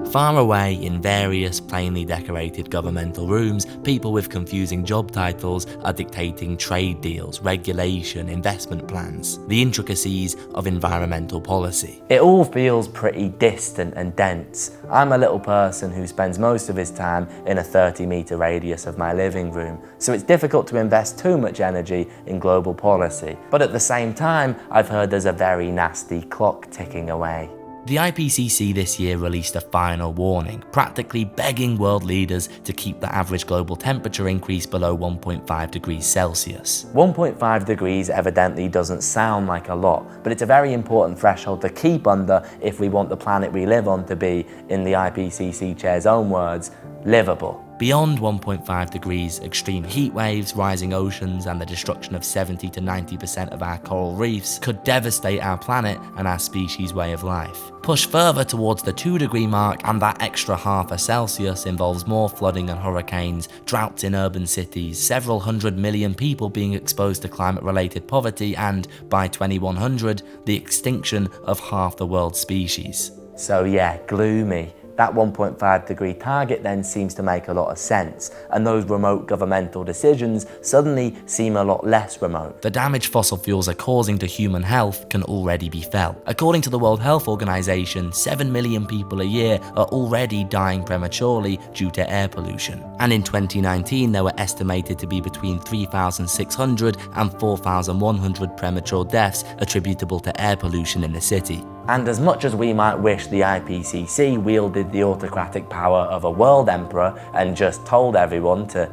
Far away in various plainly decorated governmental rooms, people with confusing job titles are dictating trade deals, regulation, investment plans, the intricacies of environmental policy. It all feels pretty distant and dense. I'm a little person who spends most of his time in a 30-metre radius of my living room, so it's difficult to invest too much energy in global policy. But at the same time, I've heard there's a very nasty clock ticking away. The IPCC this year released a final warning, practically begging world leaders to keep the average global temperature increase below 1.5 degrees Celsius. 1.5 degrees evidently doesn't sound like a lot, but it's a very important threshold to keep under if we want the planet we live on to be, in the IPCC chair's own words, livable. Beyond 1.5 degrees, extreme heat waves, rising oceans, and the destruction of 70 to 90% of our coral reefs could devastate our planet and our species' way of life. Push further towards the 2-degree mark, and that extra half a Celsius involves more flooding and hurricanes, droughts in urban cities, several 100 million people being exposed to climate-related poverty, and, by 2100, the extinction of half the world's species. So yeah, gloomy. That 1.5 degree target then seems to make a lot of sense, and those remote governmental decisions suddenly seem a lot less remote. The damage fossil fuels are causing to human health can already be felt. According to the World Health Organization, 7 million people a year are already dying prematurely due to air pollution. And in 2019, there were estimated to be between 3,600 and 4,100 premature deaths attributable to air pollution in the city. And as much as we might wish the IPCC wielded the autocratic power of a world emperor and just told everyone to,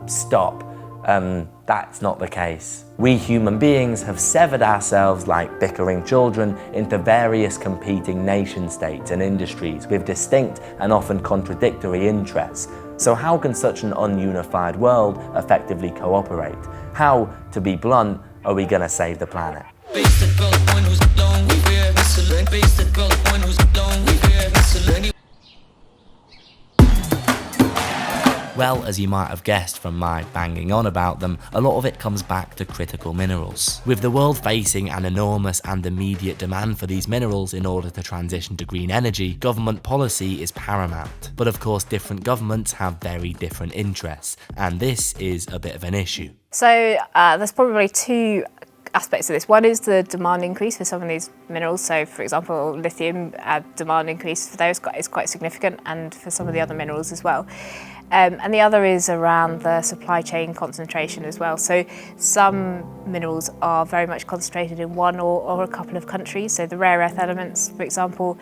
stop, that's not the case. We human beings have severed ourselves like bickering children into various competing nation states and industries with distinct and often contradictory interests. So how can such an ununified world effectively cooperate? How, to be blunt, are we going to save the planet? Well, as you might have guessed from my banging on about them, a lot of it comes back to critical minerals. With the world facing an enormous and immediate demand for these minerals in order to transition to green energy, government policy is paramount. But of course, different governments have very different interests, and this is a bit of an issue. So there's probably two aspects of this. One is the demand increase for some of these minerals. So for example, lithium demand increase for those is quite significant, and for some of the other minerals as well. And the other is around the supply chain concentration as well. So some minerals are very much concentrated in one or a couple of countries. So the rare earth elements, for example,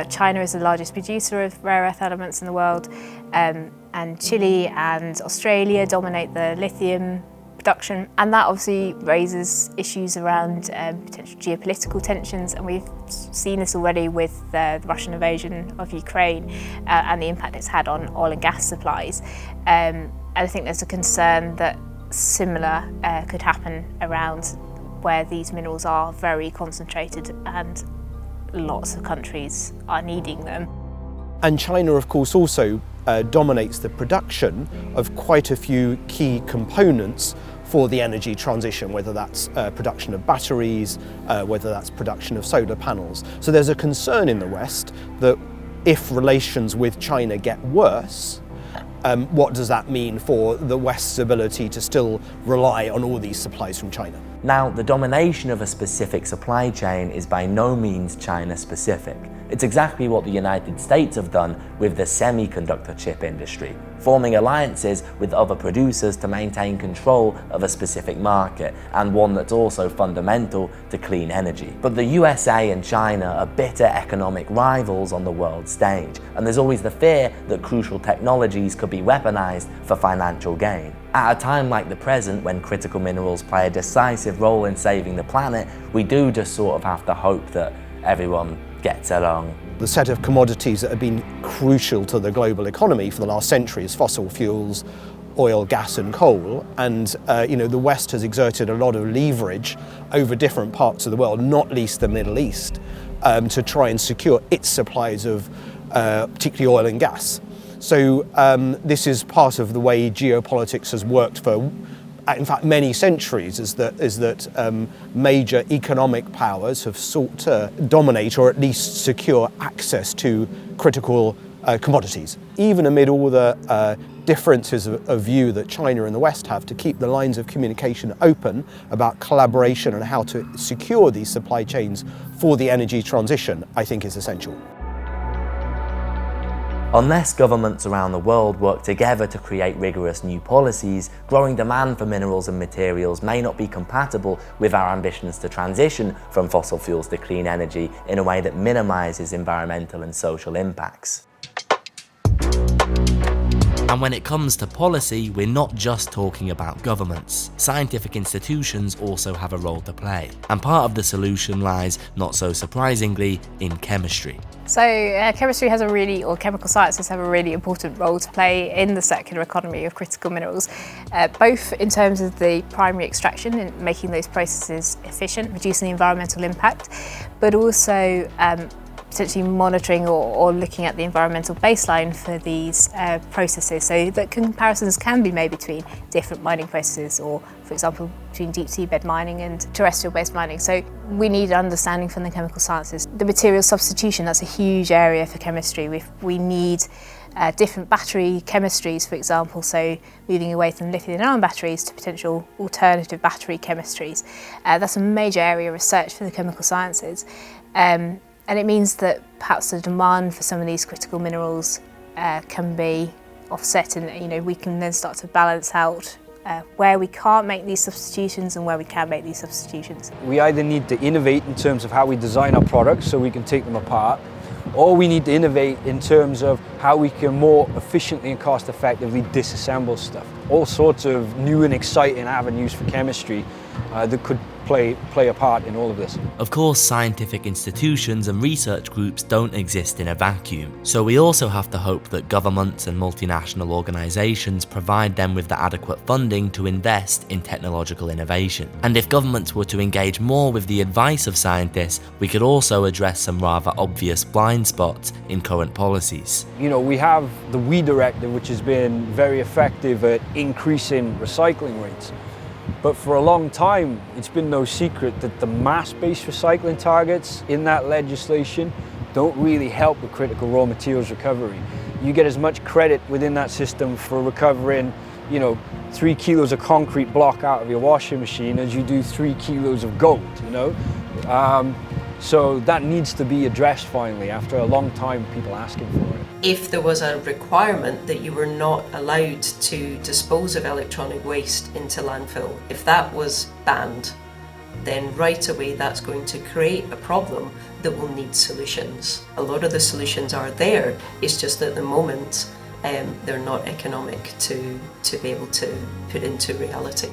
China is the largest producer of rare earth elements in the world, and Chile and Australia dominate the lithium production, and that obviously raises issues around potential geopolitical tensions, and we've seen this already with the Russian invasion of Ukraine and the impact it's had on oil and gas supplies. And I think there's a concern that similar could happen around where these minerals are very concentrated and lots of countries are needing them. And China, of course, also dominates the production of quite a few key components for the energy transition, whether that's production of batteries, whether that's production of solar panels. So there's a concern in the West that if relations with China get worse, what does that mean for the West's ability to still rely on all these supplies from China? Now, the domination of a specific supply chain is by no means China-specific. It's exactly what the United States have done with the semiconductor chip industry, forming alliances with other producers to maintain control of a specific market, and one that's also fundamental to clean energy. But the USA and China are bitter economic rivals on the world stage, and there's always the fear that crucial technologies could be weaponized for financial gain. At a time like the present, when critical minerals play a decisive role in saving the planet, we do just sort of have to hope that everyone gets along. The set of commodities that have been crucial to the global economy for the last century is fossil fuels, oil, gas and coal, and the West has exerted a lot of leverage over different parts of the world, not least the Middle East, to try and secure its supplies of particularly oil and gas. So this is part of the way geopolitics has worked for in fact many centuries, is that major economic powers have sought to dominate or at least secure access to critical commodities, even amid all the differences of view that China and the West have to keep the lines of communication open about collaboration and how to secure these supply chains for the energy transition, I think is essential. Unless governments around the world work together to create rigorous new policies, growing demand for minerals and materials may not be compatible with our ambitions to transition from fossil fuels to clean energy in a way that minimises environmental and social impacts. And when it comes to policy, we're not just talking about governments. Scientific institutions also have a role to play. And part of the solution lies, not so surprisingly, in chemistry. So chemistry has chemical sciences have a really important role to play in the circular economy of critical minerals, both in terms of the primary extraction and making those processes efficient, reducing the environmental impact, but also potentially monitoring or looking at the environmental baseline for these processes, so that comparisons can be made between different mining processes, or for example between deep seabed mining and terrestrial based mining. So we need understanding from the chemical sciences. The material substitution, that's a huge area for chemistry. We need different battery chemistries, for example, so moving away from lithium-ion batteries to potential alternative battery chemistries. That's a major area of research for the chemical sciences. And it means that perhaps the demand for some of these critical minerals can be offset, and we can then start to balance out where we can't make these substitutions and where we can make these substitutions. We either need to innovate in terms of how we design our products so we can take them apart, or we need to innovate in terms of how we can more efficiently and cost effectively disassemble stuff. All sorts of new and exciting avenues for chemistry that could play a part in all of this. Of course, scientific institutions and research groups don't exist in a vacuum, so we also have to hope that governments and multinational organisations provide them with the adequate funding to invest in technological innovation. And if governments were to engage more with the advice of scientists, we could also address some rather obvious blind spots in current policies. We have the WE Directive, which has been very effective at increasing recycling rates. But for a long time, it's been no secret that the mass-based recycling targets in that legislation don't really help with critical raw materials recovery. You get as much credit within that system for recovering, 3 kilos of concrete block out of your washing machine as you do 3 kilos of gold, So that needs to be addressed finally after a long time people asking for it. If there was a requirement that you were not allowed to dispose of electronic waste into landfill, if that was banned, then right away that's going to create a problem that will need solutions. A lot of the solutions are there, it's just that at the moment they're not economic to be able to put into reality.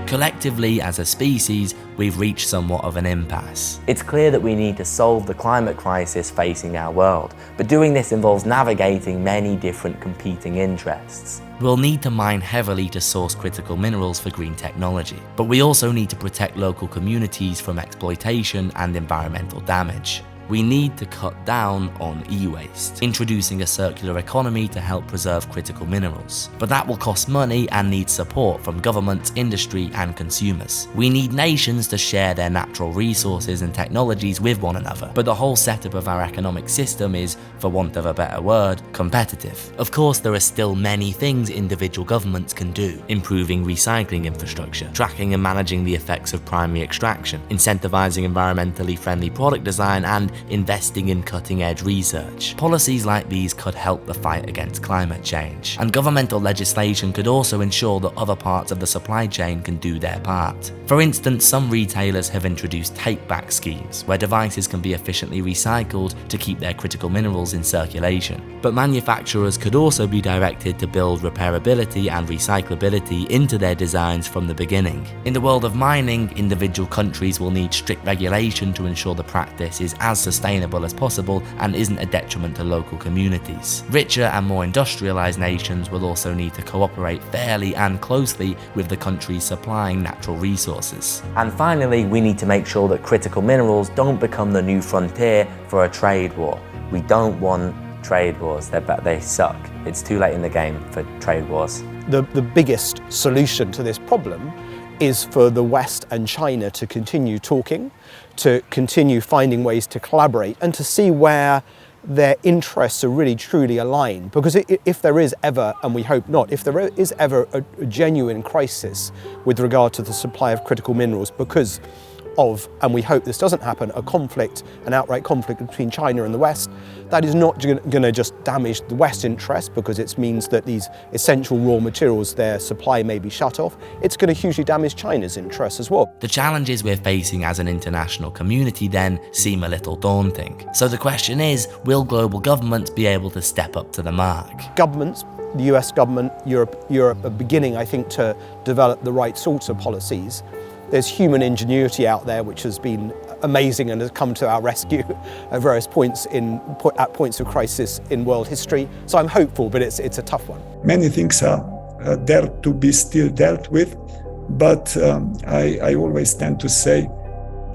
Collectively, as a species, we've reached somewhat of an impasse. It's clear that we need to solve the climate crisis facing our world, but doing this involves navigating many different competing interests. We'll need to mine heavily to source critical minerals for green technology, but we also need to protect local communities from exploitation and environmental damage. We need to cut down on e-waste, introducing a circular economy to help preserve critical minerals. But that will cost money and need support from governments, industry and consumers. We need nations to share their natural resources and technologies with one another, but the whole setup of our economic system is, for want of a better word, competitive. Of course, there are still many things individual governments can do: improving recycling infrastructure, tracking and managing the effects of primary extraction, incentivising environmentally friendly product design, and investing in cutting-edge research. Policies like these could help the fight against climate change, and governmental legislation could also ensure that other parts of the supply chain can do their part. For instance, some retailers have introduced take-back schemes where devices can be efficiently recycled to keep their critical minerals in circulation. But manufacturers could also be directed to build repairability and recyclability into their designs from the beginning. In the world of mining, individual countries will need strict regulation to ensure the practice is as sustainable as possible and isn't a detriment to local communities. Richer and more industrialized nations will also need to cooperate fairly and closely with the countries supplying natural resources. And finally, we need to make sure that critical minerals don't become the new frontier for a trade war. We don't want trade wars, they suck. It's too late in the game for trade wars. the biggest solution to this problem is for the West and China to continue talking, to continue finding ways to collaborate, and to see where their interests are really truly aligned. Because if there is ever, and we hope not, if there is ever a genuine crisis with regard to the supply of critical minerals because of, and we hope this doesn't happen, a conflict, an outright conflict between China and the West, that is not going to just damage the West's interest because it means that these essential raw materials, their supply may be shut off. It's going to hugely damage China's interests as well. The challenges we're facing as an international community then seem a little daunting. So the question is, will global governments be able to step up to the mark? Governments, the US government, Europe are beginning, I think, to develop the right sorts of policies. There's human ingenuity out there which has been amazing and has come to our rescue at various points at points of crisis in world history. So I'm hopeful, but it's a tough one. Many things are there to be still dealt with, but I always tend to say,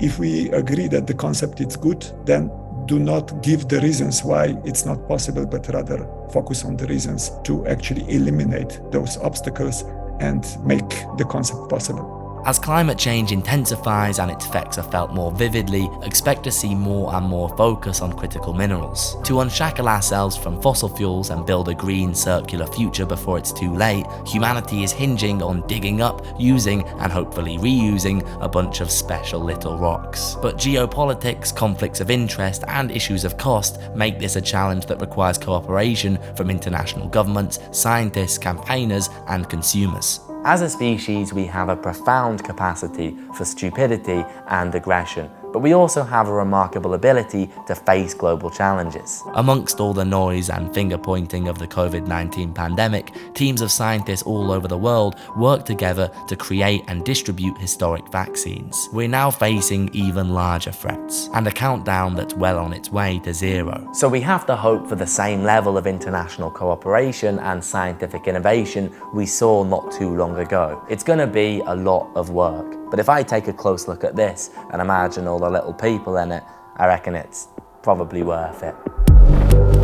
if we agree that the concept is good, then do not give the reasons why it's not possible, but rather focus on the reasons to actually eliminate those obstacles and make the concept possible. As climate change intensifies and its effects are felt more vividly, expect to see more and more focus on critical minerals. To unshackle ourselves from fossil fuels and build a green, circular future before it's too late, humanity is hinging on digging up, using, and hopefully reusing a bunch of special little rocks. But geopolitics, conflicts of interest, and issues of cost make this a challenge that requires cooperation from international governments, scientists, campaigners, and consumers. As a species, we have a profound capacity for stupidity and aggression, but we also have a remarkable ability to face global challenges. Amongst all the noise and finger-pointing of the COVID-19 pandemic, teams of scientists all over the world work together to create and distribute historic vaccines. We're now facing even larger threats, and a countdown that's well on its way to zero. So we have to hope for the same level of international cooperation and scientific innovation we saw not too long ago. It's going to be a lot of work. But if I take a close look at this and imagine all the little people in it, I reckon it's probably worth it.